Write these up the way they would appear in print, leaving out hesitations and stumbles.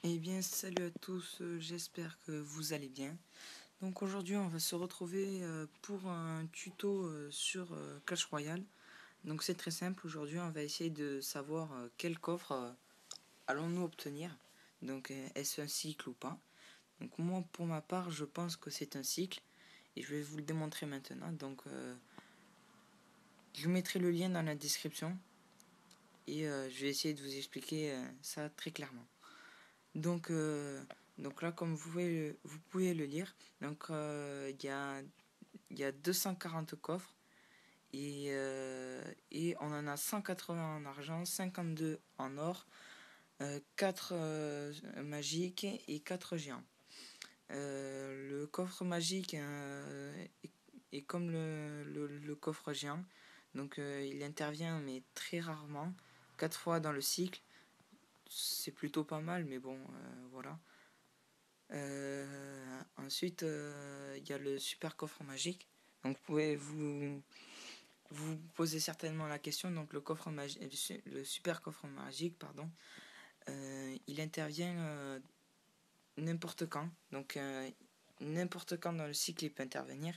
Eh bien, salut à tous, j'espère que vous allez bien. Donc aujourd'hui, on va se retrouver pour un tuto sur Clash Royale. Donc c'est très simple, aujourd'hui on va essayer de savoir quel coffre allons-nous obtenir. Donc est-ce un cycle ou pas. Donc moi, pour ma part, je pense que c'est un cycle et je vais vous le démontrer maintenant. Donc je vous mettrai le lien dans la description et je vais essayer de vous expliquer ça très clairement. Donc, donc là, comme vous pouvez le lire, donc il y a 240 coffres et on en a 180 en argent, 52 en or, 4 magiques et 4 géants. Le coffre magique est comme le coffre géant, donc il intervient mais très rarement, 4 fois dans le cycle. C'est plutôt pas mal, mais bon, voilà. Ensuite, il y a le super coffre magique. Donc, vous posez certainement la question. Donc, le super coffre magique, pardon, il intervient n'importe quand. Donc, n'importe quand dans le cycle, il peut intervenir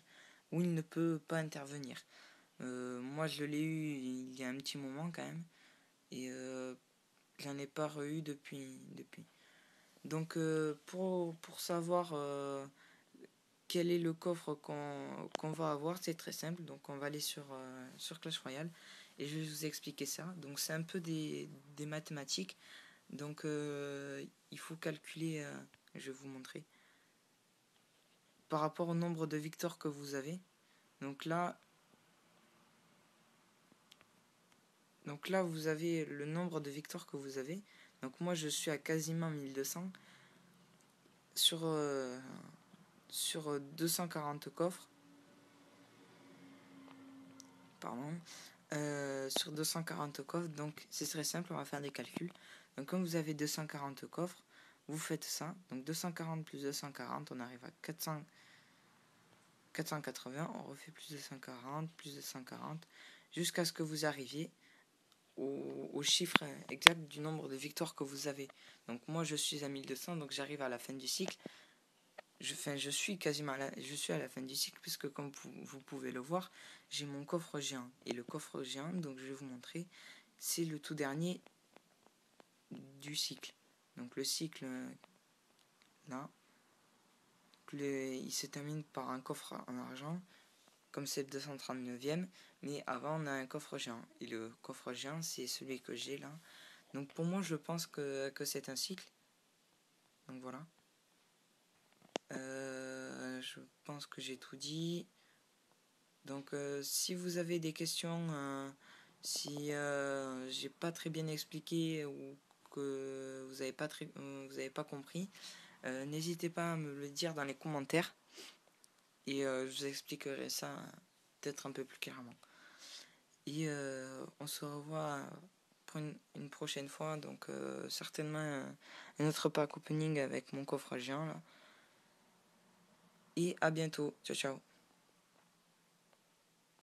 ou il ne peut pas intervenir. Moi, je l'ai eu il y a un petit moment quand même. Et j'en ai pas eu depuis. Donc, pour savoir quel est le coffre qu'on va avoir, c'est très simple. Donc on va aller sur Clash Royale et je vais vous expliquer ça. Donc c'est un peu des mathématiques. Donc il faut calculer, je vais vous montrer, par rapport au nombre de victoires que vous avez. Donc là, vous avez le nombre de victoires que vous avez. Donc moi je suis à quasiment 1200 sur, sur 240 coffres. Pardon. Sur 240 coffres, donc c'est très simple, on va faire des calculs. Donc comme vous avez 240 coffres, vous faites ça, donc 240 plus 240, on arrive à 480, on refait plus 240, plus 240, jusqu'à ce que vous arriviez au chiffre exact du nombre de victoires que vous avez. Donc moi je suis à 1200, donc j'arrive à la fin du cycle. Je suis quasiment je suis à la fin du cycle puisque comme vous pouvez le voir, j'ai mon coffre géant. Et le coffre géant, donc je vais vous montrer, c'est le tout dernier du cycle. Donc le cycle, là, il se termine par un coffre en argent, comme c'est le 239e, mais avant on a un coffre géant. Et le coffre géant, c'est celui que j'ai là. Donc pour moi, je pense que c'est un cycle. Donc voilà. Je pense que j'ai tout dit. Donc si vous avez des questions, si j'ai pas très bien expliqué ou que vous avez pas compris, n'hésitez pas à me le dire dans les commentaires et je vous expliquerai ça peut-être un peu plus clairement. Et on se revoit pour une prochaine fois, donc certainement un autre pack opening avec mon coffre géant là. Et à bientôt, ciao ciao.